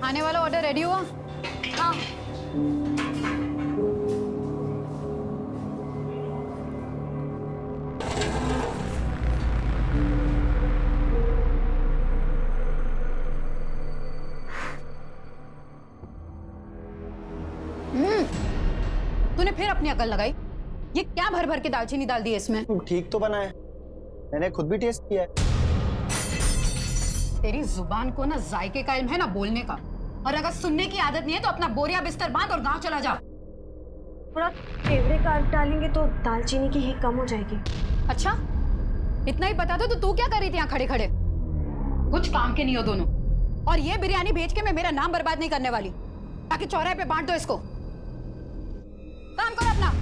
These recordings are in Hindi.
आने वाला ऑर्डर रेडी हुआ? हाँ। तूने फिर अपनी अकल लगाई? ये क्या भर भर के दालचीनी डाल दी है इसमें? ठीक तो बना है, मैंने खुद भी टेस्ट किया है। तेरी जुबान को ना जायके का इल्म है ना बोलने का, और अगर सुनने की आदत नहीं है तो अपना बोरिया बिस्तर बांध और गांव चला जा। थोड़ा केवड़े का डालेंगे तो दालचीनी की हीट कम हो जाएगी। अच्छा, इतना ही पता था तो तू क्या कर रही थी यहाँ खड़े खड़े? कुछ काम के नहीं हो दोनों। और ये बिरयानी भेज के मैं मेरा नाम बर्बाद नहीं करने वाली, ताकि चौराहे पे बांट दो इसको। काम करो अपना।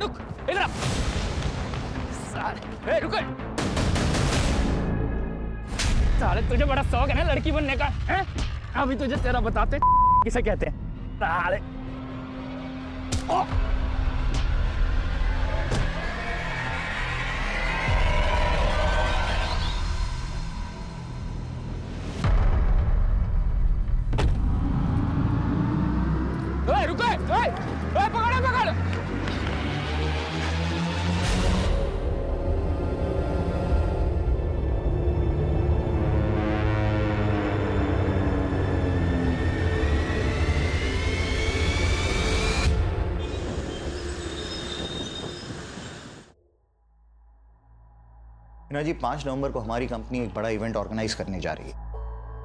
रुक इधर आ। साले रुक। साले तुझे बड़ा शौक है ना लड़की बनने का, हैं? अभी तुझे तेरा बताते किसे कहते हैं। साले रुको, पकड़। हिना जी, 5 नवंबर को हमारी कंपनी एक बड़ा इवेंट ऑर्गेनाइज करने जा रही है।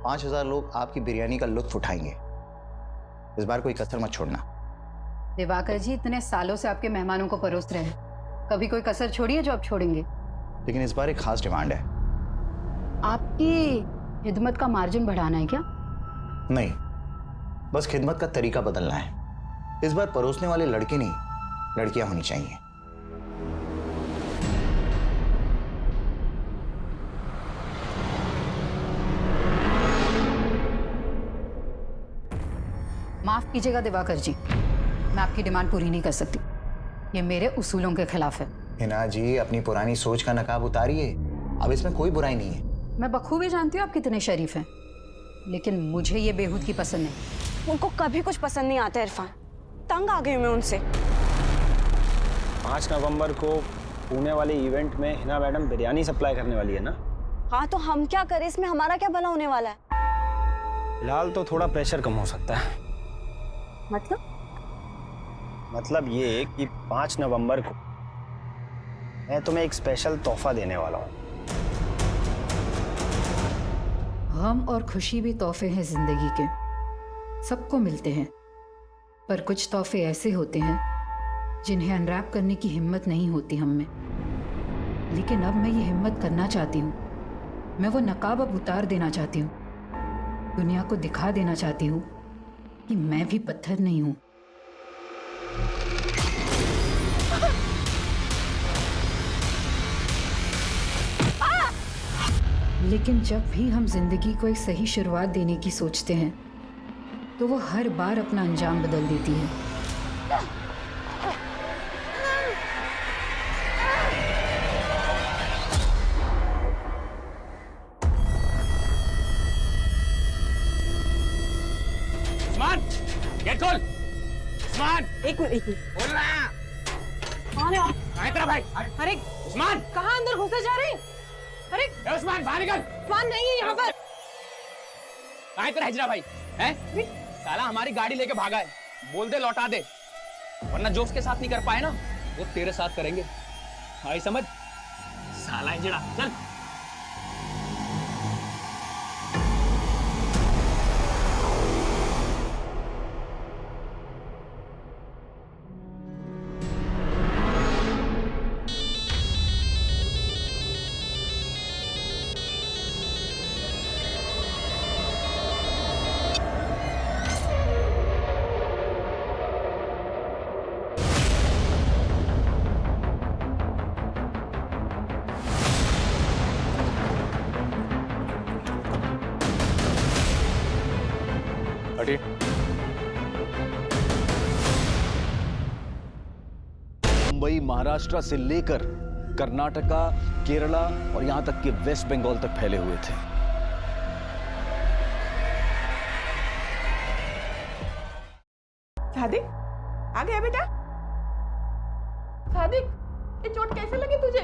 5000 लोग आपकी बिरयानी का लुत्फ उठाएंगे। इस बार कोई कसर मत छोड़ना। दिवाकर जी, इतने सालों से आपके मेहमानों को परोस रहे हैं, कभी कोई कसर छोड़ी है जो आप छोड़ेंगे? लेकिन इस बार एक खास डिमांड है। आपकी खिदमत का मार्जिन बढ़ाना है क्या? नहीं, बस खिदमत का तरीका बदलना है। इस बार परोसने वाले लड़के नहीं, लड़कियां होनी चाहिए। माफ कीजिएगा दिवाकर जी, मैं आपकी डिमांड पूरी नहीं कर सकती। ये मेरे उसूलों के खिलाफ है। हिना जी, अपनी पुरानी सोच का नकाब उतारिए। अब इसमें कोई बुराई नहीं है। मैं बखूबी जानती हूँ आप कितने शरीफ हैं, लेकिन मुझे ये बेहूदगी पसंद नहीं। उनको कभी कुछ पसंद नहीं आता इरफान, तंग आ गई मैं उनसे। 5 नवंबर को पुणे वाले इवेंट में हिना मैडम बिरयानी सप्लाई करने वाली है ना? हाँ, तो हम क्या करें, इसमें हमारा क्या भला होने वाला है? फिलहाल तो थोड़ा प्रेशर कम हो सकता है। मतलब ये कि 5 नवंबर को मैं तुम्हें एक स्पेशल तोहफा देने वाला हूँ। गम और खुशी भी तोहफे हैं जिंदगी के, सबको मिलते हैं। पर कुछ तोहफे ऐसे होते हैं जिन्हें अनरैप करने की हिम्मत नहीं होती हम में। लेकिन अब मैं ये हिम्मत करना चाहती हूँ। मैं वो नकाब अब उतार देना चाहती हूँ। दुनिया को दिखा देना चाहती हूँ कि मैं भी पत्थर नहीं हूँ। लेकिन जब भी हम जिंदगी को एक सही शुरुआत देने की सोचते हैं तो वो हर बार अपना अंजाम बदल देती है। उस्मान, गेट खोल। उस्मान, एक मिनट। बोल रहा। कहाँ तेरा भाई? अरे उस्मान, कहाँ अंदर घुसे जा रहे? अरे ए उस्मान, बाहर निकल। उस्मान नहीं है यहाँ पर। कहाँ तेरा हिजरा भाई? हैं? साला हमारी गाड़ी लेके भागा है। बोल दे लौटा दे, वरना जो उसके साथ नहीं कर पाए ना वो तेरे साथ करेंगे। आई समझ? साला हिजड़ा, चल। मुंबई, महाराष्ट्र से लेकर कर्नाटका, केरला और यहां तक कि वेस्ट बंगाल तक फैले हुए थे। सादिक, आ गया बेटा? सादिक, ये चोट कैसे लगी तुझे?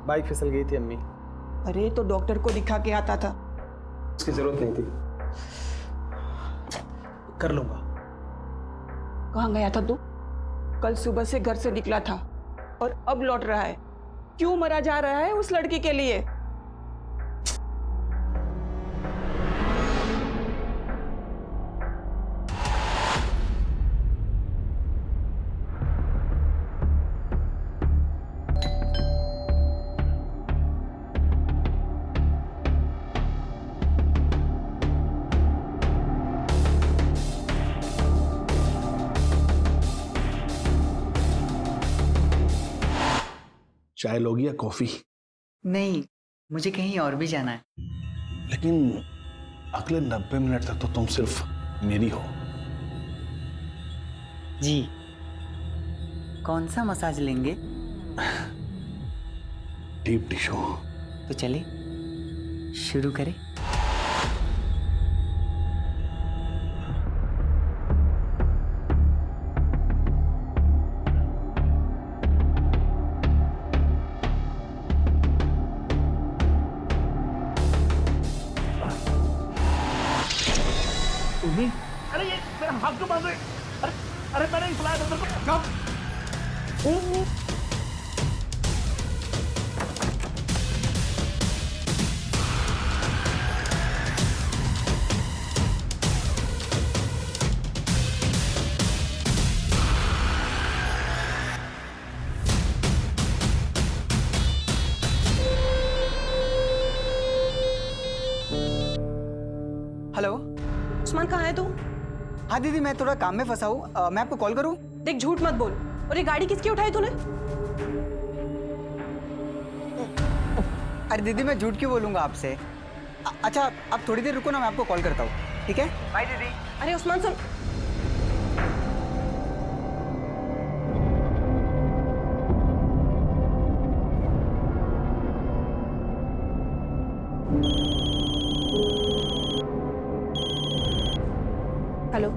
बाइक फिसल गई थी अम्मी। अरे तो डॉक्टर को दिखा के आता था। उसकी जरूरत नहीं थी, कर लूंगा। कहाँ गया था तू? कल सुबह से घर से निकला था और अब लौट रहा है। क्यों मरा जा रहा है उस लड़की के लिए? चाय लोगी या कॉफी? नहीं, मुझे कहीं और भी जाना है। लेकिन अगले 90 मिनट तक तो तुम सिर्फ मेरी हो। जी, कौन सा मसाज लेंगे? Deep tissue. तो चले शुरू करें। अरे ये मेरा हाथ क्यों बांध रहे? अरे मैंने ही बुलाया था तेरे को। हेलो। उस्मान कहाँ है तू? हाँ दीदी, मैं थोड़ा काम में फंसा हूँ, मैं आपको कॉल करूँ? देख, झूठ मत बोल। और ये गाड़ी किसकी उठाई तूने? अरे दीदी, मैं झूठ क्यों बोलूँगा आपसे? अच्छा, आप थोड़ी देर रुको ना, मैं आपको कॉल करता हूँ, ठीक है? बाय दीदी। अरे उस्मान सुन। हेलो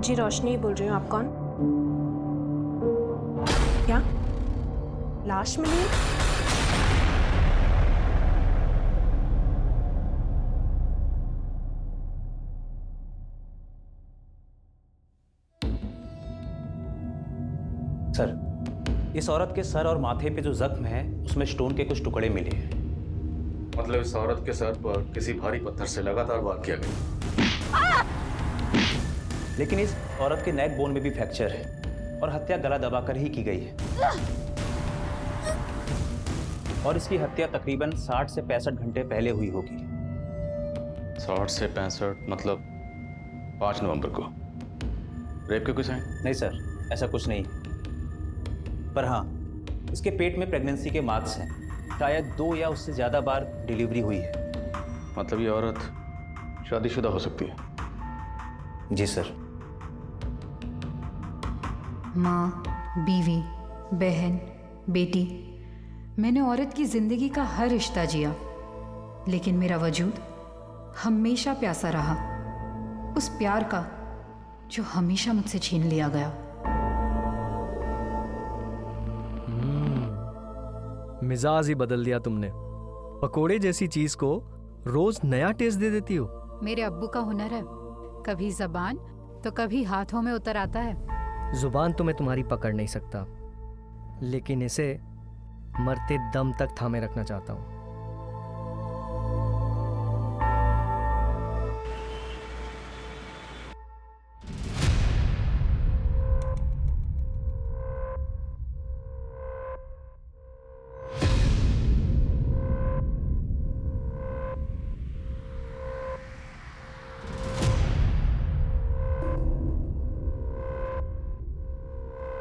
जी, रोशनी बोल रही हूँ। आप कौन? क्या लाश मिली? सर, इस औरत के सर और माथे पे जो जख्म है उसमें स्टोन के कुछ टुकड़े मिले हैं। मतलब इस औरत के सर पर किसी भारी पत्थर से लगातार वार किया गया। लेकिन इस औरत के नेक बोन में भी फ्रैक्चर है और हत्या गला दबाकर ही की गई है। और इसकी हत्या तकरीबन 60 से 65 घंटे पहले हुई होगी। 60 से 65 मतलब 5 नवंबर को। रेप के कुछ हैं? नहीं सर, ऐसा कुछ नहीं। पर हाँ, इसके पेट में प्रेगनेंसी के मार्क्स हैं। शायद 2 या उससे ज़्यादा बार डिलीवरी हुई है। मतलब ये औरत शादीशुदा हो सकती है? जी सर। माँ, बीवी, बहन, बेटी, मैंने औरत की जिंदगी का हर रिश्ता जिया, लेकिन मेरा वजूद हमेशा प्यासा रहा, उस प्यार का जो हमेशा मुझसे छीन लिया गया। मिजाज ही बदल दिया तुमने। पकोड़े जैसी चीज को रोज नया टेस्ट दे देती हो। मेरे अब्बू का हुनर है, कभी जबान तो कभी हाथों में उतर आता है। जुबान तो मैं तुम्हारी पकड़ नहीं सकता, लेकिन इसे मरते दम तक थामे रखना चाहता हूं।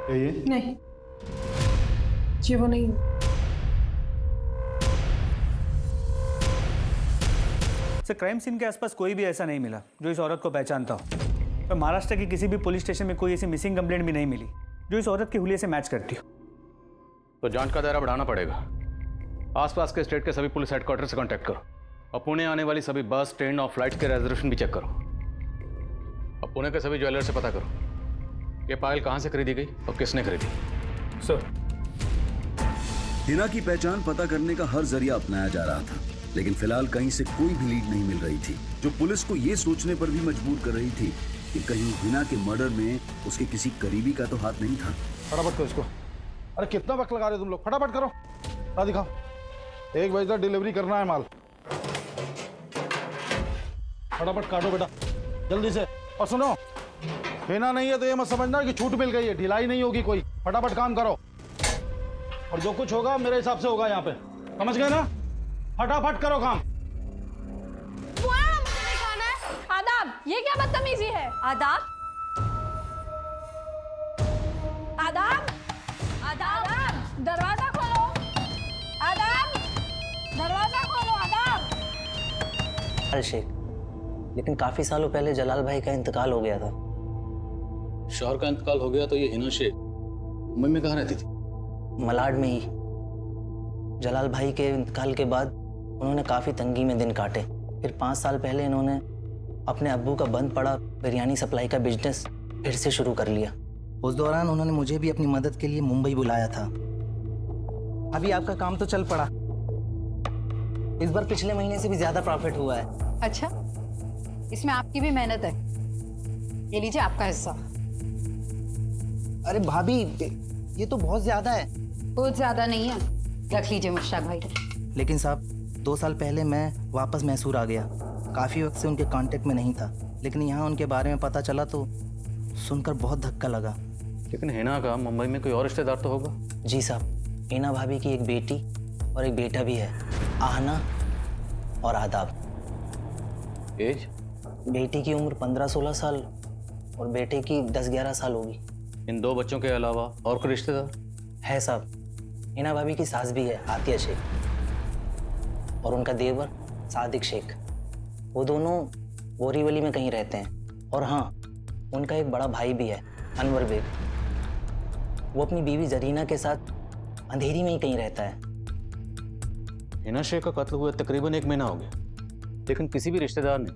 ये नहीं जी, वो नहीं। सर, क्राइम सीन के आसपास कोई भी ऐसा नहीं मिला जो इस औरत को पहचानता हो। तो महाराष्ट्र के किसी भी पुलिस स्टेशन में कोई ऐसी मिसिंग कंप्लेंट भी नहीं मिली। जो इस औरत के हुलिये से मैच करती हो। तो जांच का दायरा बढ़ाना पड़ेगा। आसपास के स्टेट के सभी पुलिस हेडक्वार्टर से कांटेक्ट करो और पुणे आने वाली सभी बस, ट्रेन और फ्लाइट्स के रिजर्वेशन भी चेक करो। अब पुणे के सभी ज्वेलर से पता करो ये पायल कहाँ से खरीदी गई और किसने खरीदी। सर, हिना की पहचान पता करने का हर जरिया अपनाया जा रहा था, लेकिन फिलहाल कहीं से कोई भी लीड नहीं मिल रही थी, जो पुलिस को ये सोचने पर भी मजबूर कर रही थी कि कहीं हिना के मर्डर में उसके किसी करीबी का तो हाथ नहीं था। फटाफट करो इसको। अरे कितना वक्त लगा रहे हो तुम लोग, फटाफट करो। ला दिखाओ, 1 बजे तक डिलीवरी करना है माल। फटाफट काटो बेटा जल्दी से। और सुनो, हिना नहीं है तो ये मत समझना कि छूट मिल गई है, ढिलाई नहीं होगी कोई। फटाफट काम करो और जो कुछ होगा मेरे हिसाब से होगा यहाँ पे, समझ गए ना? फटाफट करो काम। आदाब, ये क्या बदतमीजी है? आदाब, आदाब, आदाब, दरवाजा खोलो। आदाब, दरवाजा खोलो। आदाब। शेख, लेकिन काफी सालों पहले जलाल भाई का इंतकाल हो गया था। शौहर का इंतकाल हो गया तो ये हिना शेख मुंबई में कहाँ रहती थी? मलाड में ही। जलाल भाई के इंतकाल के बाद उन्होंने काफ़ी तंगी में दिन काटे। फिर 5 साल पहले इन्होंने अपने अब्बू का बंद पड़ा बिरयानी सप्लाई का बिजनेस फिर से शुरू कर लिया। उस दौरान उन्होंने मुझे भी अपनी मदद के लिए मुंबई बुलाया था। अभी आपका काम तो चल पड़ा। इस बार पिछले महीने से भी ज़्यादा प्रॉफिट हुआ है। अच्छा, इसमें आपकी भी मेहनत है। ये लीजिए आपका हिस्सा। अरे भाभी, ये तो बहुत ज़्यादा है। बहुत ज़्यादा नहीं है, रख लीजिए मुश्ताक भाई। लेकिन साहब, 2 साल पहले मैं वापस मैसूर आ गया। काफ़ी वक्त से उनके कांटेक्ट में नहीं था, लेकिन यहाँ उनके बारे में पता चला तो सुनकर बहुत धक्का लगा। लेकिन हिना का मुंबई में कोई और रिश्तेदार तो होगा? जी साहब, हिना भाभी की एक बेटी और एक बेटा भी है, आहना और आदाब। एज? बेटी की उम्र 15-16 साल और बेटे की 10-11 साल होगी। इन 2 बच्चों के अलावा और कोई रिश्तेदार है साहब? हिना भाभी की सास भी है, आतिया शेख, और उनका देवर सादिक शेख। वो दोनों बोरीवली में कहीं रहते हैं। और हाँ, उनका एक बड़ा भाई भी है, अनवर बेग। वो अपनी बीवी जरीना के साथ अंधेरी में ही कहीं रहता है। हिना शेख का कत्ल हुए तकरीबन 1 महीना हो गया, लेकिन किसी भी रिश्तेदार ने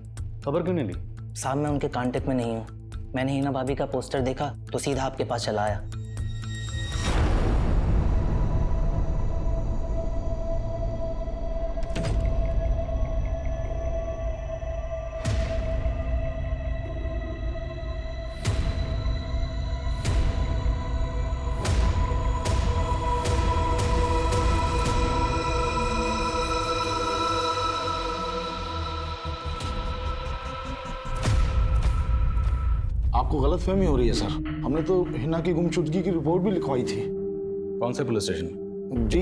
खबर क्यों नहीं ली? साहब, मैं उनके कांटेक्ट में नहीं हूँ। मैंने हिना भाभी का पोस्टर देखा तो सीधा आपके पास चला आया। आपको गलतफहमी हो रही है सर। हमने तो हिना की गुमशुदगी की रिपोर्ट भी लिखवाई थी। कौन से पुलिस स्टेशन में? जी,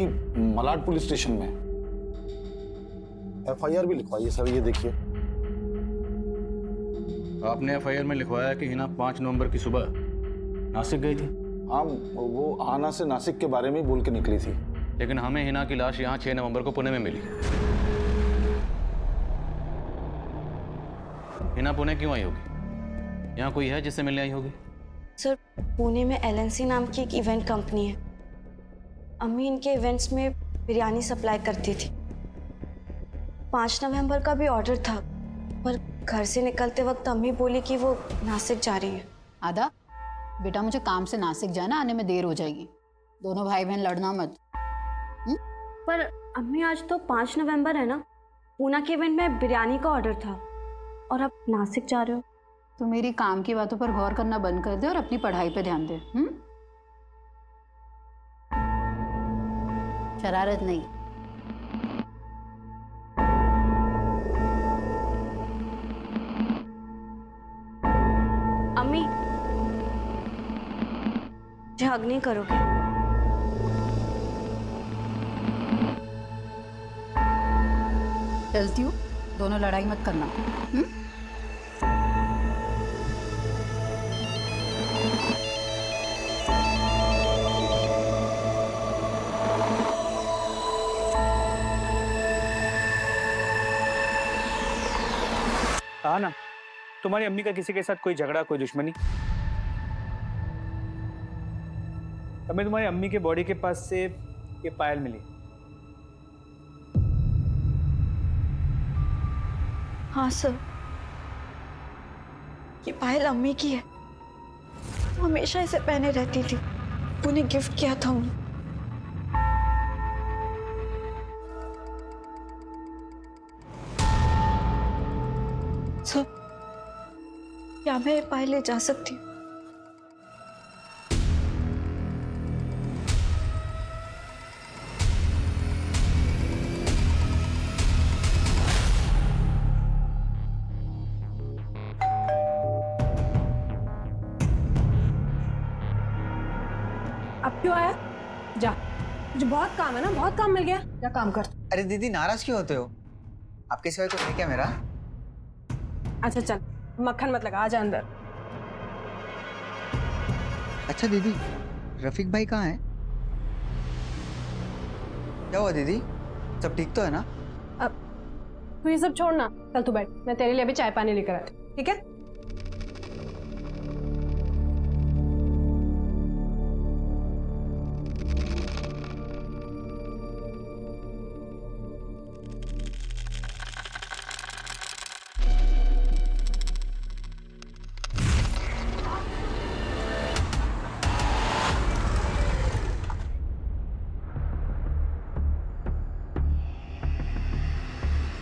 मलाड पुलिस स्टेशन में। FIR भी लिखवाई है सर, ये देखिए। आपने FIR में लिखवाया कि हिना 5 नवंबर की सुबह नासिक गई थी। हाँ, वो आना से नासिक के बारे में बोल के निकली थी। लेकिन हमें हिना की लाश यहाँ 6 नवंबर को पुणे में मिली। हिना पुणे क्यों आई होगी? यहाँ कोई है जिससे मिलने आई होगी? सर, पुणे में LNC नाम की एक इवेंट कंपनी है। अम्मी इनके इवेंट्स में बिरयानी सप्लाई करती थी। 5 नवंबर का भी ऑर्डर था, पर घर से निकलते वक्त अम्मी बोली कि वो नासिक जा रही है। आदा, बेटा मुझे काम से नासिक जाना, आने में देर हो जाएगी। दोनों भाई बहन लड़ना मत। पर अम्मी, आज तो 5 नवंबर है ना। पूना के इवेंट में बिरयानी का ऑर्डर था और आप नासिक जा रहे हो। तो मेरी काम की बातों पर गौर करना बंद कर दे और अपनी पढ़ाई पे ध्यान दे। शरारत नहीं। अम्मी, हग नहीं करोगे? चलती हूँ, दोनों लड़ाई मत करना। हाँ ना, तुम्हारी अम्मी का किसी के साथ कोई झगड़ा, कोई दुश्मनी? हमें तुम्हारी अम्मी के बॉडी के पास से ये पायल मिली। हाँ सर, ये पायल अम्मी की है। वो हमेशा इसे पहने रहती थी। उन्हें गिफ्ट किया था उन्हें। सर, क्या मैं ये पायल ले जा सकती हूँ? अब क्यों आया? जा, मुझे बहुत काम है ना, बहुत काम मिल गया। जा काम कर। अरे दीदी नाराज क्यों होते हो? आपके सिवाय कुछ है क्या मेरा? अच्छा चल, मक्खन मत लगा, आजा अंदर। अच्छा दीदी, रफीक भाई कहाँ है? क्या हुआ दीदी? सब ठीक तो है ना? अब तू ये सब छोड़ ना, चल तू बैठ, मैं तेरे लिए अभी चाय पानी लेकर आती हूँ, ठीक है?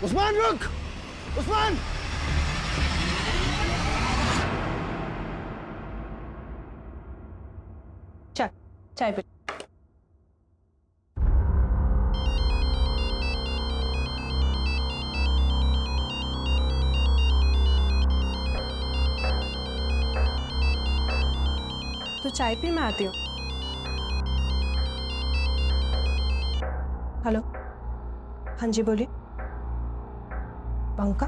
उस्मान रुक! उस्मान! चल चाय पी। तो चाय पी, मैं आती हूँ। हेलो, हाँ जी बोलिए। बंका?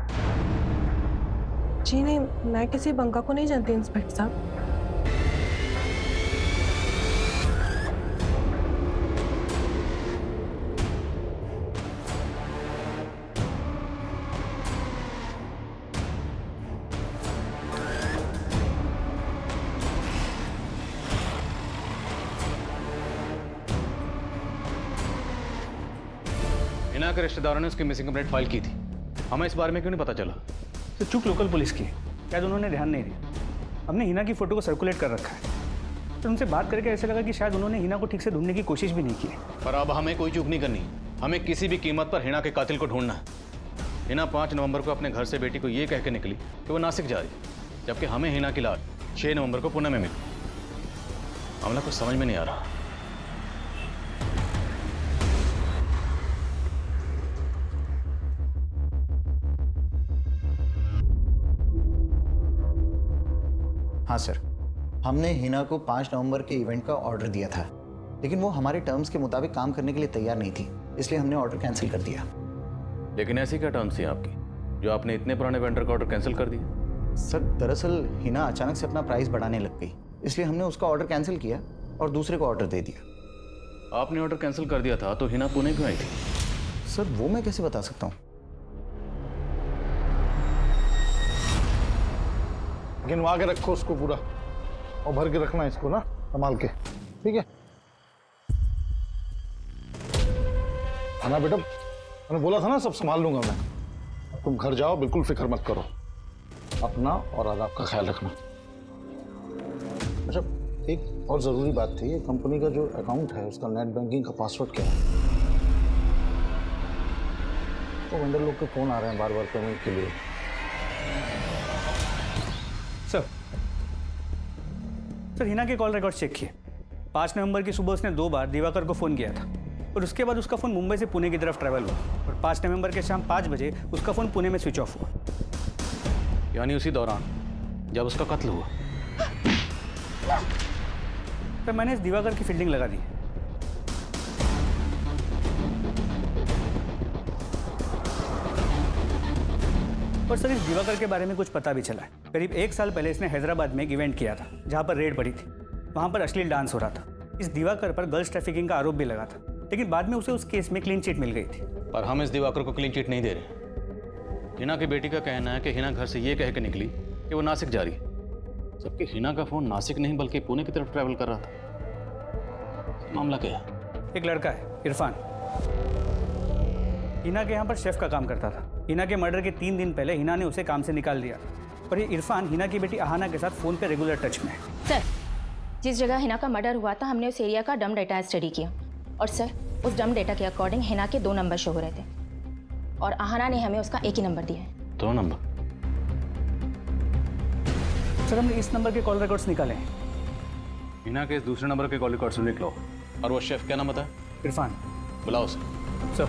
जी नहीं, मैं किसी बंका को नहीं जानती इंस्पेक्टर साहब। हिना के रिश्तेदारों ने उसकी मिसिंग कंप्लेंट फाइल की थी। हमें इस बारे में क्यों नहीं पता चला? तो चूक लोकल पुलिस की, शायद उन्होंने ध्यान नहीं दिया। हमने हिना की फोटो को सर्कुलेट कर रखा है, तो उनसे बात करके ऐसा लगा कि शायद उन्होंने हिना को ठीक से ढूंढने की कोशिश भी नहीं की। पर अब हमें कोई चूक नहीं करनी। हमें किसी भी कीमत पर हिना के कातिल को ढूंढना है। हिना 5 नवंबर को अपने घर से बेटी को ये कह के निकली कि वो नासिक जा रही, जबकि हमें हिना की लाश 6 नवंबर को पुणे में मिली। मामला कुछ समझ में नहीं आ रहा। हाँ सर, हमने हिना को 5 नवंबर के इवेंट का ऑर्डर दिया था, लेकिन वो हमारे टर्म्स के मुताबिक काम करने के लिए तैयार नहीं थी, इसलिए हमने ऑर्डर कैंसिल कर दिया। लेकिन ऐसी क्या टर्म्स थी आपकी जो आपने इतने पुराने वेंडर का ऑर्डर कैंसिल कर दिया? सर दरअसल हिना अचानक से अपना प्राइस बढ़ाने लग गई, इसलिए हमने उसका ऑर्डर कैंसिल किया और दूसरे को ऑर्डर दे दिया। आपने ऑर्डर कैंसिल कर दिया था तो हिना पुणे क्यों आई थी? सर वो मैं कैसे बता सकता हूँ? गिनवा के रखो उसको पूरा और भर के रखना इसको ना, संभाल के, ठीक है? खाना बेटा, मैंने बोला था ना सब संभाल लूंगा मैं। तुम घर जाओ, बिल्कुल फिक्र मत करो, अपना और आदाब का ख्याल रखना। अच्छा, एक और जरूरी बात थी, कंपनी का जो अकाउंट है उसका नेट बैंकिंग का पासवर्ड क्या है? तो वेंडर लोग के फोन आ रहे हैं बार बार पेमेंट के लिए। सर हिना के कॉल रिकॉर्ड चेक किए। 5 नवंबर की सुबह उसने 2 बार दिवाकर को फ़ोन किया था और उसके बाद उसका फ़ोन मुंबई से पुणे की तरफ ट्रैवल हुआ और 5 नवंबर के शाम 5 बजे उसका फ़ोन पुणे में स्विच ऑफ हुआ। यानी उसी दौरान जब उसका कत्ल हुआ। तो मैंने इस दिवाकर की फील्डिंग लगा दी। और सर इस दिवाकर के बारे में कुछ पता भी चला है। करीब 1 साल पहले इसने हैदराबाद में एक इवेंट किया था जहां पर रेड पड़ी थी। वहां पर अश्लील डांस हो रहा था। इस दिवाकर पर गर्ल्स ट्रैफिकिंग का आरोप भी लगा था, लेकिन बाद में उसे उस केस में क्लीन चिट मिल गई थी। पर हम इस दिवाकर को क्लीन चिट नहीं दे रहे। हिना की बेटी का कहना है कि हिना घर से ये कह के निकली कि वो नासिक जा रही है, जबकि हिना का फोन नासिक नहीं बल्कि पुणे की तरफ ट्रैवल कर रहा था। मामला क्या है? एक लड़का है इरफान, हिना के यहाँ पर शेफ का काम करता था। हिना के मर्डर के 3 दिन पहले हिना ने उसे काम से निकाल दिया और ये इरफान हिना की बेटी अहाना के साथ फ़ोन पे रेगुलर टच में है। सर, जिस जगह हिना का मर्डर हुआ था हमने उस एरिया का डम डेटा स्टडी किया और सर उस डम डेटा के अकॉर्डिंग हिना के 2 नंबर शो हो रहे थे और अहाना ने हमें उसका एक ही नंबर दिया है। 2 नंबर? सर हमने इस नंबर के कॉल रिकॉर्ड्स निकाले हैं। हिना के इस दूसरे नंबर के कॉल रिकॉर्ड से लिख लो। और वो शेफ क्या नाम था? इरफान। बुलाओ उसे। सर।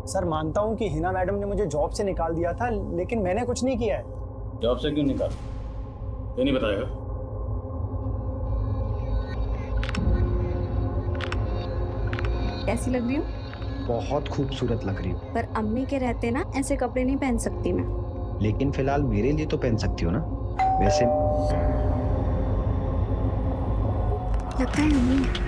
सर मानता हूँ कि हिना मैडम ने मुझे जॉब से निकाल दिया था, लेकिन मैंने कुछ नहीं किया है। जॉब से क्यों निकाल? ये नहीं बताएगा? कैसी लग रही हूँ? बहुत खूबसूरत लग रही हो। पर अम्मी के रहते ना ऐसे कपड़े नहीं पहन सकती मैं। लेकिन फिलहाल मेरे लिए तो पहन सकती हो ना। वैसे लगता है अम्मी है।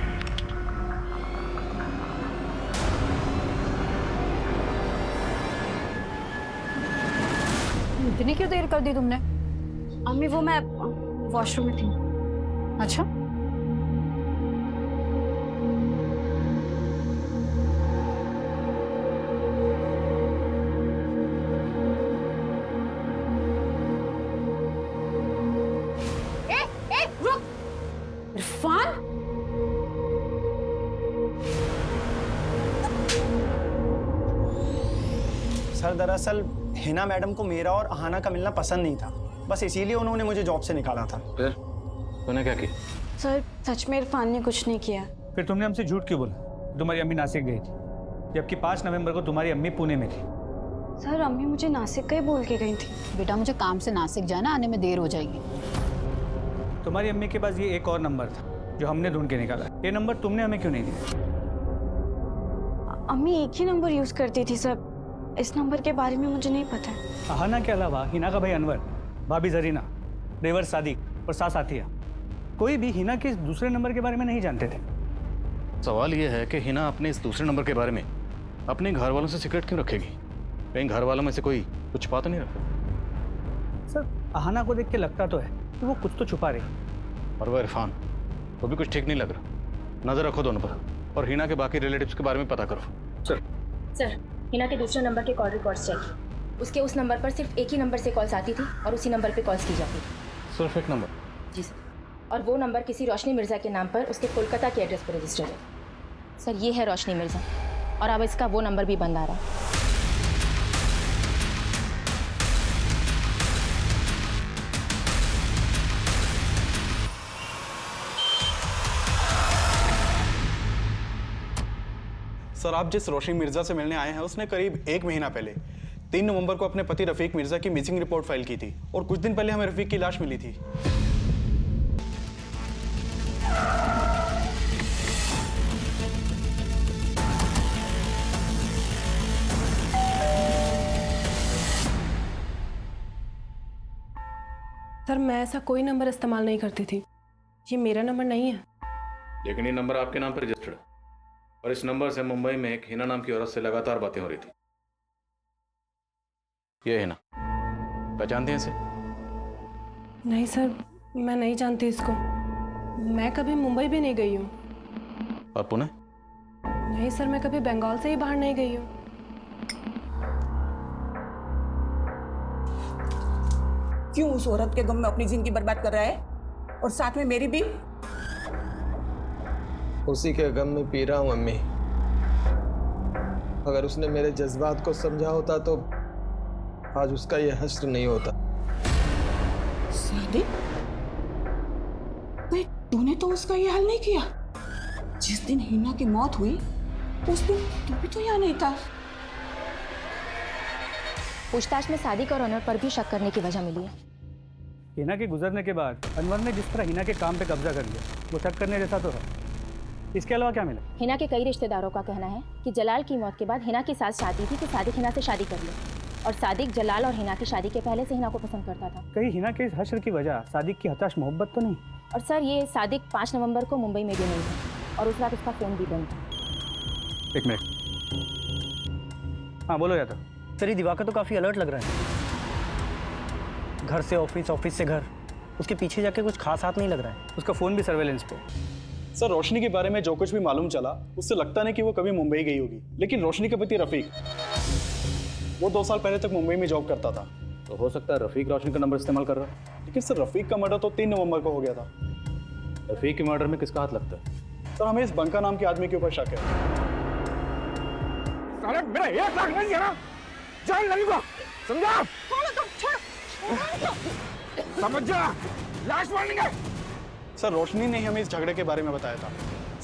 इतनी क्यों देर कर दी तुमने? अम्मी वो मैं वॉशरूम में थी। अच्छा, रुक। इरफान, सर दरअसल हिना मैडम को मेरा और अहाना का मिलना पसंद नहीं था, बस इसीलिए उन्होंने मुझे जॉब से निकाला था। फिर तूने क्या किया? सर सच में इरफान ने कुछ नहीं किया। फिर तुमने हमसे झूठ क्यों बोला? तुम्हारी अम्मी नासिक गई थी, जबकि 5 नवंबर को तुम्हारी अम्मी पुणे में थी। सर अम्मी मुझे नासिक का ही बोल के गई थी। बेटा मुझे काम से नासिक जाना, आने में देर हो जाएगी। तुम्हारी अम्मी के पास ये एक और नंबर था जो हमने ढूंढ के निकाला। ये नंबर तुमने हमें क्यों नहीं दिया? अम्मी एक ही नंबर यूज करती थी सर, इस नंबर के बारे में मुझे नहीं पता है। अहाना के अलावा हिना का भाई अनवर, भाभी जरीना, देवर सादिक और सास आतिया, कोई भी हिना के इस दूसरे नंबर के बारे में नहीं जानते थे। सवाल यह है कि हिना अपने इस दूसरे नंबर के बारे में अपने घर वालों से सीक्रेट क्यों रखेगी? कहीं घर वालों में से कोई कुछ छुपा तो नहीं रखा? सर अहाना को देख के लगता तो है कि वो कुछ तो छुपा रही। और वो इरफान, वो भी कुछ ठीक नहीं लग रहा। नजर रखो दोनों पर और हिना के बाकी रिलेटिव्स के बारे में पता करो। सर हिना के दूसरे नंबर के कॉल रिकॉर्ड्स चेक। उसके उस नंबर पर सिर्फ एक ही नंबर से कॉल्स आती थी और उसी नंबर पे कॉल्स की जाती थी। सिर्फ एक नंबर? जी सर, और वो नंबर किसी रोशनी मिर्ज़ा के नाम पर उसके कोलकाता के एड्रेस पर रजिस्टर्ड है। सर ये है रोशनी मिर्ज़ा और अब इसका वो नंबर भी बंद आ रहा है। सर आप जिस रोशनी मिर्जा से मिलने आए हैं उसने करीब 1 महीना पहले 3 नवंबर को अपने पति रफीक मिर्जा की मिसिंग रिपोर्ट फाइल की थी और कुछ दिन पहले हमें रफीक की लाश मिली थी। सर मैं ऐसा कोई नंबर इस्तेमाल नहीं करती थी, ये मेरा नंबर नहीं है। लेकिन ये नंबर आपके नाम पर रजिस्टर्ड है और इस नंबर से मुंबई में एक हिना नाम की औरत से लगातार बातें हो रही थी। ये हिना, पहचानते हैं इसे? नहीं सर, मैं नहीं जानती इसको। मैं कभी मुंबई भी नहीं गई हूँ। और पुणे? नहीं सर, मैं कभी बंगाल से ही बाहर नहीं गई हूँ। क्यों उस औरत के गम में अपनी जिंदगी बर्बाद कर रहा है और साथ में मेरी भी? उसी के गम में पी रहा हूं अम्मी। अगर उसने मेरे जज्बात को समझा होता तो आज उसका यह हश्र नहीं होता। सादिक, तूने तो उसका ये हाल नहीं किया। जिस दिन हिना की मौत हुई उस दिन तू भी तो यहाँ नहीं था। पूछताछ में सादिक और अनवर पर भी शक करने की वजह मिली है। हिना के गुजरने के बाद अनवर ने जिस तरह हिना के काम पे कब्जा कर लिया, वो शक करने जैसा तो है। इसके अलावा क्या मिला? हिना के कई रिश्तेदारों का कहना है कि जलाल की मौत के बाद हिना के साथ चाहती थी कि सादिक हिना से शादी कर ले और सादिक जलाल और हिना की शादी के पहले से हिना को पसंद करता था। कहीं हिना के इस हश्र की वजह सादिक की हताश मोहब्बत तो नहीं? और सर ये सादिक 5 नवंबर को मुंबई में भी नहीं था और उस रात उसका फ़ोन भी बंद था। एक मिनट, हाँ बोलो यादव। सर ये दिवाकर तो काफ़ी अलर्ट लग रहा है। घर से ऑफिस, ऑफिस से घर, उसके पीछे जाके कुछ खास हाथ नहीं लग रहा है। उसका फ़ोन भी सर्वेलेंस पे। सर रोशनी के बारे में जो कुछ भी मालूम चला उससे लगता नहीं कि वो कभी मुंबई गई होगी। लेकिन रोशनी के पति रफीक, वो 2 साल पहले तक मुंबई में जॉब करता था। तो हो सकता है रफीक रोशनी का नंबर इस्तेमाल कर रहा है। लेकिन सर रफीक का मर्डर तो 3 नवंबर को हो गया था। रफीक के मर्डर में किसका हाथ लगता है? सर हमें इस बंका नाम के आदमी के ऊपर शक है। साले मेरा 1 लाख नहीं है ना, जान लगेगा, समझा? समझ जा, लाश मारेंगे। सर रोशनी ने हमें इस झगड़े के बारे में बताया था।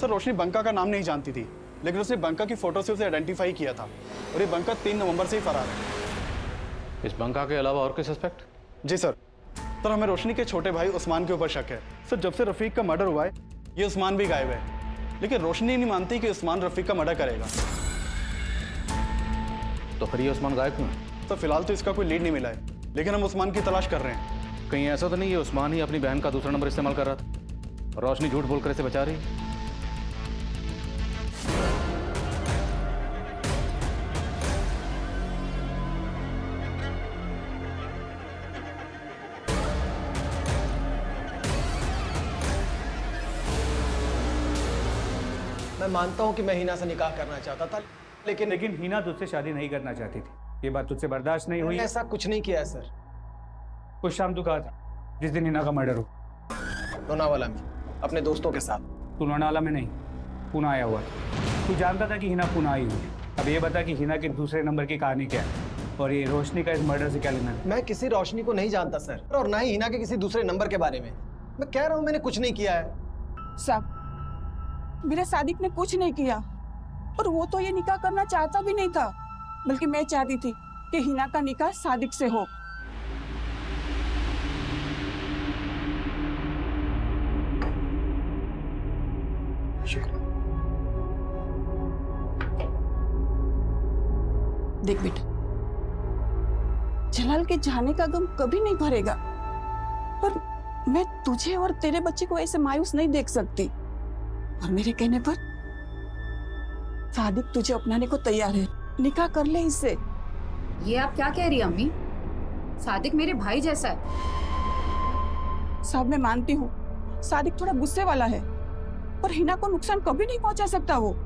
सर रोशनी बंका का नाम नहीं जानती थी, लेकिन उसने बंका की फोटो से उसे आइडेंटिफाई किया था और ये बंका 3 नवंबर से ही फरार है। इस बंका के अलावा और कोई सस्पेक्ट? जी सर। सर हमें रोशनी के छोटे भाई उस्मान के ऊपर शक है। सर जब से रफीक का मर्डर हुआ है ये उस्मान भी गायब है, लेकिन रोशनी नहीं मानती कि उस्मान रफीक का मर्डर करेगा। तो फिर ये उस्मान गायब क्यों है? सर फिलहाल तो इसका कोई लीड नहीं मिला है, लेकिन हम उस्मान की तलाश कर रहे हैं। कहीं ऐसा तो नहीं है उस्मान ही अपनी बहन का दूसरा नंबर इस्तेमाल कर रहा था और रोशनी झूठ बोलकर इसे बचा रही है? मैं मानता हूँ कि मैं हिना से निकाह करना चाहता था, लेकिन हिना तुझसे शादी नहीं करना चाहती थी। ये बात तुझसे बर्दाश्त नहीं हुई। ऐसा कुछ नहीं किया है सर। कुछ शाम तू कहा था जिस दिन हिना का मर्डर हो? लोनावाला में अपने दोस्तों के साथ। तू लोनावाला में नहीं, पुणे आया हुआ था। तू जानता था कि हिना पुणे आई हुई है। अब ये बता कि हिना के दूसरे नंबर की कहानी क्या है और ये रोशनी का इस मर्डर से क्या लेना है? मैं किसी रोशनी को नहीं जानता सर, और ना ही हिना के किसी दूसरे नंबर के बारे में। मैं कह रहा हूँ मैंने कुछ नहीं किया है। साहब मेरे सादिक ने कुछ नहीं किया, और वो तो ये निकाह करना चाहता भी नहीं था, बल्कि मैं चाहती थी कि हिना का निकाह सादिक से हो। देख बेटा, जलाल के जाने का गम कभी नहीं भरेगा, पर मैं तुझे और तेरे बच्चे को ऐसे मायूस नहीं देख सकती। और मेरे कहने पर सादिक तुझे अपनाने को तैयार है, निकाह कर ले इससे। ये आप क्या कह रही हैं अम्मी? सादिक मेरे भाई जैसा है। साहब मैं मानती हूँ सादिक थोड़ा गुस्से वाला है, पर हिना को नुकसान कभी नहीं पहुंचा सकता वो।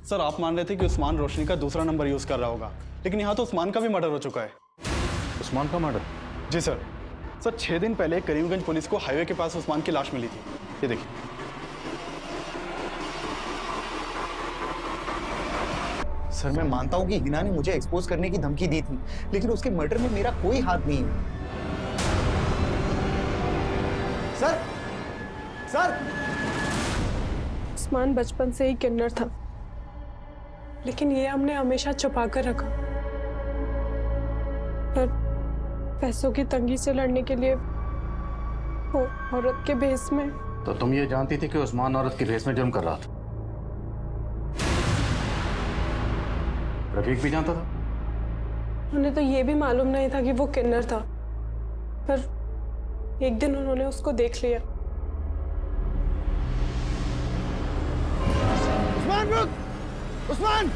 सर आप मान रहे थे कि उस्मान रोशनी का दूसरा नंबर यूज कर रहा होगा, लेकिन यहाँ तो उस्मान का भी मर्डर हो चुका है। उस्मान का मर्डर? जी सर। 6 दिन पहले करीमगंज पुलिस को हाईवे के पास उस्मान की लाश मिली थी। ये देखिए। सर मैं मानता हूँ कि हिना ने मुझे एक्सपोज करने की धमकी दी थी, लेकिन उसके मर्डर में मेरा कोई हाथ नहीं है। सर सर उस्मान बचपन से ही किन्नर था, लेकिन ये हमने हमेशा छुपा कर रखा। पर पैसों की तंगी से लड़ने के लिए वो औरत के भेस में। तो तुम ये जानती थी कि उस्मान औरत के भेस में जुर्म कर रहा था? रफीक भी जानता था? उन्हें तो ये भी मालूम नहीं था कि वो किन्नर था, पर एक दिन उन्होंने उसको देख लिया। उस्मान रुक! उस्मान!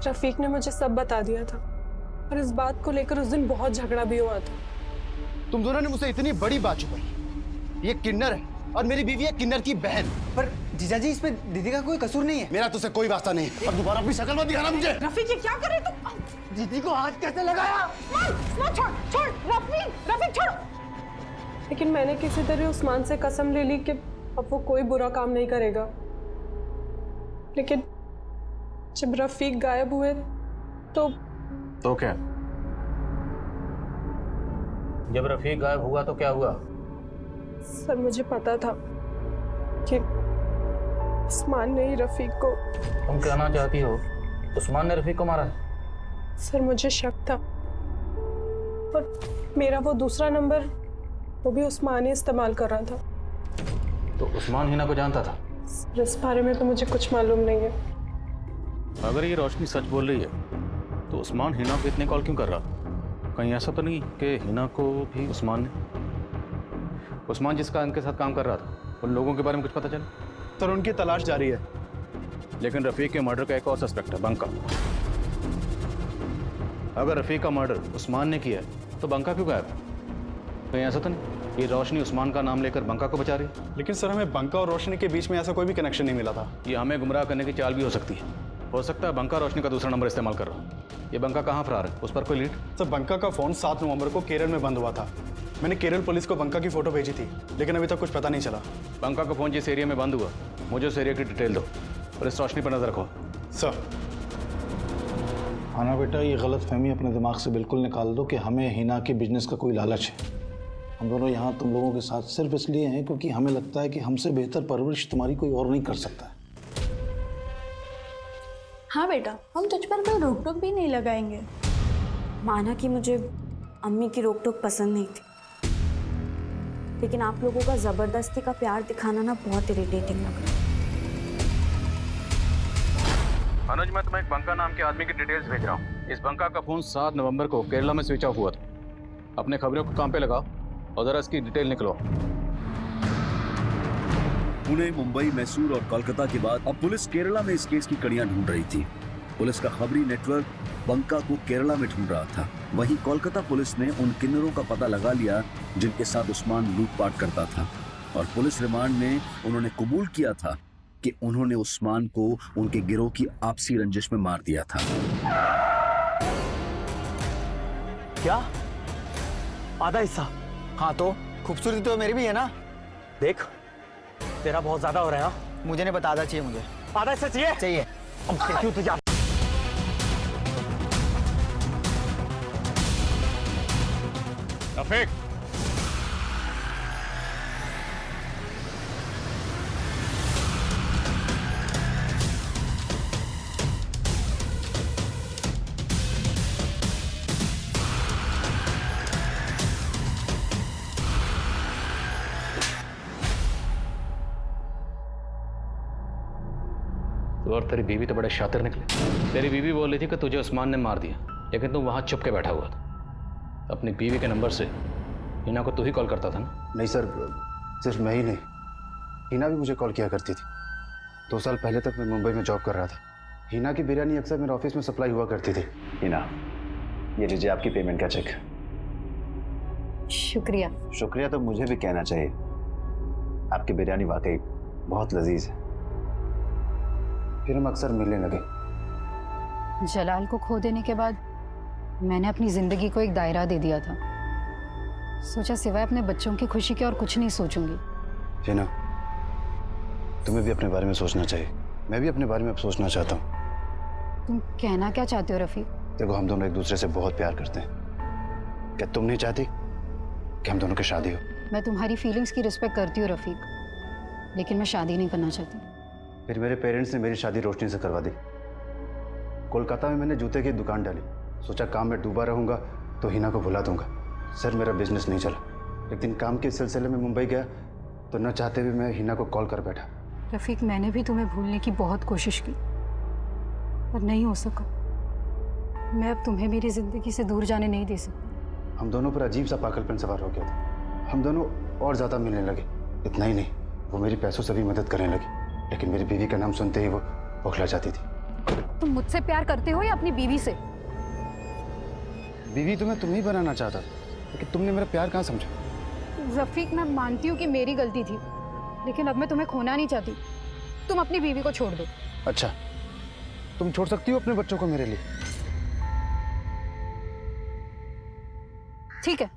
रफीक ने मुझे सब बता दिया था, और इस बात को लेकर उस दिन बहुत झगड़ा भी हुआ था। तुम दोनों ने मुझसे इतनी बड़ी बात छुपाई। ये किन्नर है और मेरी बीवी है किन्नर की बहन। पर जीजाजी इसमें दीदी का कोई कसूर नहीं है। मेरा तुझसे कोई वास्ता नहीं है, और दोबारा अपनी शक्ल मत दिखाना मुझे। रफीक ये क्या कर रहे तुम? दीदी को हाथ कैसे लगाया? छोड़ छोड़ रफीक छोड़। लेकिन मैंने किसी तरह उस्मान से कसम ले ली कि अब वो कोई बुरा काम नहीं करेगा। लेकिन जब रफीक गायब हुए तो क्या? जब रफीक गायब हुआ तो क्या हुआ? सर मुझे पता था कि उस्मान ने ही रफीक को। तुम कहना चाहती हो उस्मान ने रफीक को मारा? सर मुझे शक था, और मेरा वो दूसरा नंबर वो भी उस्मान ही इस्तेमाल कर रहा था। तो उस्मान हिना को जानता था? सर, इस बारे में तो मुझे कुछ मालूम नहीं है। अगर ये रोशनी सच बोल रही है तो उस्मान हिना को इतने कॉल क्यों कर रहा? कहीं ऐसा तो नहीं कि हिना को भी उस्मान ने, उस्मान जिसका इनके साथ काम कर रहा था, उन लोगों के बारे में कुछ पता चला? सर उनकी तलाश जारी है। लेकिन रफ़ीक के मर्डर का एक और सस्पेक्ट है, बंका। अगर रफ़ीक का मर्डर उस्मान ने किया है तो बंका क्यों गायब है? कहीं ऐसा तो नहीं ये रोशनी उस्मान का नाम लेकर बंका को बचा रही है? लेकिन सर हमें बंका और रोशनी के बीच में ऐसा कोई भी कनेक्शन नहीं मिला था। ये हमें गुमराह करने की चाल भी हो सकती है। हो सकता है बंका रोशनी का दूसरा नंबर इस्तेमाल कर रहा हो। ये बंका कहाँ फरार है, उस पर कोई लीड? सर बंका का फोन 7 नवंबर को केरल में बंद हुआ था। मैंने केरल पुलिस को बंका की फोटो भेजी थी, लेकिन अभी तक कुछ पता नहीं चला। बंका का फोन जिस एरिया में बंद हुआ, मुझे उस एरिया की डिटेल दो और इस रोशनी पर नजर रखो। सर। हाँ ना बेटा, ये गलत फहमी अपने दिमाग से बिल्कुल निकाल दो कि हमें हिना के बिजनेस का कोई लालच है। हम दोनों यहाँ तुम लोगों के साथ सिर्फ इसलिए हैं क्योंकि हमें लगता है कि हमसे बेहतर परवरिश तुम्हारी कोई और नहीं कर सकता है। हाँ बेटा, हम तुझ पर कोई रोक टोक भी नहीं लगाएंगे। माना कि मुझे अम्मी की रोक टोक पसंद नहीं थी, लेकिन आप लोगों का जबरदस्ती का प्यार दिखाना ना बहुत इरिटेटिंग लग रहा है। अनुज, मैं तुम्हें एक बंका नाम के आदमी की डिटेल्स भेज रहा हूँ। इस बंका का फोन 7 नवंबर को केरला में स्विच ऑफ हुआ था। अपने खबरों को काम पे लगाओ और जरा इसकी डिटेल निकलो। पुणे, मुंबई, मैसूर और कोलकाता के बाद अब पुलिस केरला में इस केस की कड़ियां ढूंढ रही थी। पुलिस का खबरी नेटवर्क बंका को केरला में ढूंढ रहा था। वहीं कोलकाता पुलिस ने उन किन्नरों का पता लगा लिया जिनके साथ उस्मान लूटपाट करता था, और पुलिस रिमांड में उन्होंने कबूल किया था कि उन्होंने उस्मान को उनके गिरोह की आपसी रंजिश में मार दिया था। क्या? आधा हिस्सा? हाँ तो खूबसूरती तो मेरी भी है ना। देख, तेरा बहुत ज्यादा हो रहा है। मुझे नहीं बता, आधा चाहिए मुझे। आधा हिस्सा चाहिए? चाहिए। अब क्यों तुझे? रफीक, और तेरी बीवी तो बड़े शातिर निकले। तेरी बीवी बोल रही थी कि तुझे उस्मान ने मार दिया, लेकिन तू वहां चुप के बैठा हुआ था। अपनी बीवी के नंबर से हिना को तू ही कॉल करता था ना? नहीं सर, सिर्फ मैं ही नहीं, हिना भी मुझे कॉल किया करती थी। 2 साल पहले तक मैं मुंबई में जॉब कर रहा था। हिना की बिरयानी अक्सर मेरे ऑफिस में सप्लाई हुआ करती थी। हिना, ये लीजिए आपकी पेमेंट का चेक। शुक्रिया। शुक्रिया तो मुझे भी कहना चाहिए। आपकी बिरयानी वाकई बहुत लजीज है। फिर हम अक्सर मिलने लगे। जलाल को खो देने के बाद मैंने अपनी जिंदगी को एक दायरा दे दिया था। सोचा सिवाय अपने बच्चों की खुशी के और कुछ नहीं सोचूंगी। हिना, तुम्हें भी अपने बारे में सोचना चाहिए। मैं भी अपने बारे में अब सोचना चाहता हूँ। तुम कहना क्या चाहते हो रफीक? देखो, हम दोनों एक दूसरे से बहुत प्यार करते हैं। क्या तुम नहीं चाहती कि हम दोनों की शादी हो? मैं तुम्हारी फीलिंग्स की रिस्पेक्ट करती हूँ रफीक, लेकिन मैं शादी नहीं करना चाहती। फिर मेरे पेरेंट्स ने मेरी शादी रोशनी से करवा दी। कोलकाता में मैंने जूते की दुकान डाली। सोचा काम में डूबा रहूंगा तो हिना को भुला दूंगा। सर, मेरा बिजनेस नहीं चला। एक दिन काम के सिलसिले में मुंबई गया तो न चाहते हुए मैं हिना को कॉल कर बैठा। रफीक, मैंने भी तुम्हें भूलने की बहुत कोशिश की, पर नहीं हो सका। मैं अब तुम्हें मेरी जिंदगी से दूर जाने नहीं दे सकती। हम दोनों पर अजीब सा पागलपन सवार हो गया था। हम दोनों और ज़्यादा मिलने लगे। इतना ही नहीं, वो मेरी पैसों से भी मदद करने लगी, लेकिन मेरी बीवी का नाम सुनते ही वो बौखला जाती थी। तुम मुझसे प्यार करते हो या अपनी बीवी से? बीवी तो मैं तुम्हें ही बनाना चाहता, लेकिन तुमने मेरा प्यार कहाँ समझा? रफीक, मैं मानती हूँ कि मेरी गलती थी, लेकिन अब मैं तुम्हें खोना नहीं चाहती। तुम अपनी बीवी को छोड़ दो। अच्छा, तुम छोड़ सकती हो अपने बच्चों को मेरे लिए? ठीक है,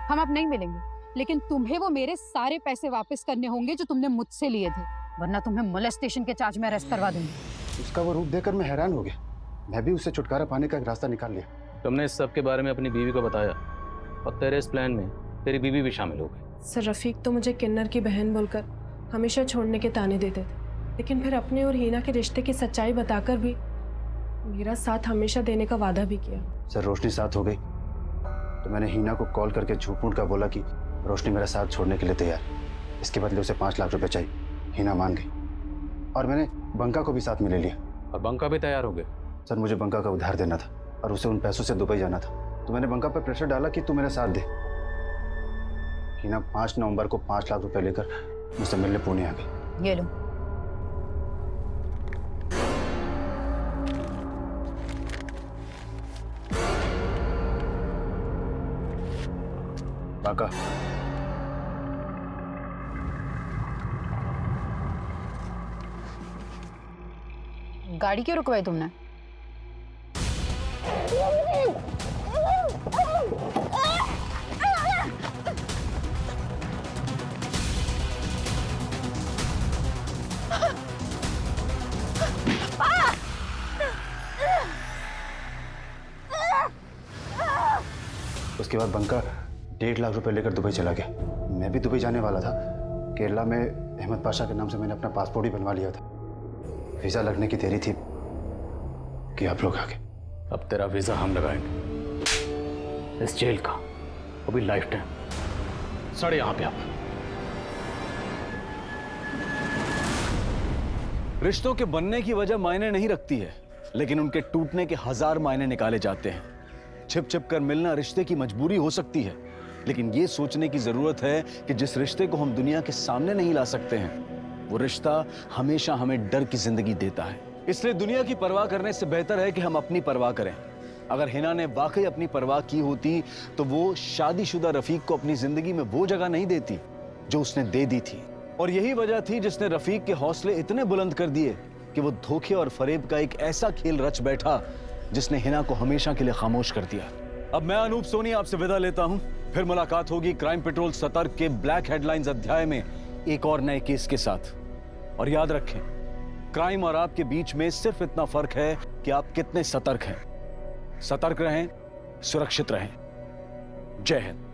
हम अब नहीं मिलेंगे, लेकिन तुम्हें वो मेरे सारे पैसे वापस करने होंगे जो तुमने मुझसे लिए थे, वरना तुम्हें मोलेस्टेशन के चार्ज में अरेस्ट करवा दूंगी। उसका वो रूप देखकर मैं हैरान हो गया। मैं भी उससे छुटकारा पाने का एक रास्ता निकाल लिया। तुमने इस सब के बारे में अपनी बीवी को बताया और तेरे इस प्लान में तेरी बीवी भी शामिल हो गई। सर, रफीक तो मुझे किन्नर की बहन बोलकर हमेशा छोड़ने के ताने देते थे, लेकिन फिर अपने और हिना के रिश्ते की सच्चाई बताकर भी मेरा साथ हमेशा देने का वादा भी किया। सर, रोशनी साथ हो गई तो मैंने हिना को कॉल करके झूठ मूठ का बोला कि रोशनी मेरा साथ छोड़ने के लिए तैयार, इसके बदले उसे 5 लाख रुपए चाहिए। हिना मान गई और मैंने बंका को भी साथ में ले लिया। और बंका भी तैयार हो गए? सर मुझे बंका का उधार देना था और उसे उन पैसों से दुबई जाना था, तो मैंने बंका पर प्रेशर डाला कि तू मेरा साथ दे। हिना 5 नवंबर को 5 लाख रुपए लेकर मुझसे मिलने पुणे आ गई। ये लो। बाका, गाड़ी क्यों रुकवाई तुमने? उसके बाद बंका 1.5 लाख रुपए लेकर दुबई चला गया। मैं भी दुबई जाने वाला था। केरला में अहमद पाशा के नाम से मैंने अपना पासपोर्ट ही बनवा लिया था। वीजा लगने की देरी थी कि आप लोग आ गए। अब तेरा वीजा हम लगाएंगे, इस जेल का, वो भी लाइफ टाइम। सड़ यहां पे आप। रिश्तों के बनने की वजह मायने नहीं रखती है, लेकिन उनके टूटने के 1000 मायने निकाले जाते हैं। छिप छिप कर मिलना रिश्ते की मजबूरी हो सकती है, लेकिन ये सोचने की जरूरत है कि जिस रिश्ते को हम दुनिया के सामने नहीं ला सकते हैं, वो रिश्ता हमेशा हमें डर की जिंदगी देता है। इसलिए दुनिया की परवाह करने से बेहतर है कि हम अपनी परवाह करें। अगर हिना ने वाकई अपनी परवाह की होती तो वो शादीशुदा रफीक को अपनी जिंदगी में वो जगह नहीं देती जो उसने दे दी थी। और यही वजह थी जिसने रफीक के हौसले इतने बुलंद कर दिए कि वो धोखे और फरेब का एक ऐसा खेल रच बैठा जिसने हिना को हमेशा के लिए खामोश कर दिया। अब मैं अनूप सोनी आपसे विदा लेता हूं। फिर मुलाकात होगी क्राइम पेट्रोल सतर्क के ब्लैक हेडलाइंस अध्याय में एक और नए केस के साथ। और याद रखें, क्राइम और आपके बीच में सिर्फ इतना फर्क है कि आप कितने सतर्क हैं। सतर्क रहें, सुरक्षित रहें। जय हिंद।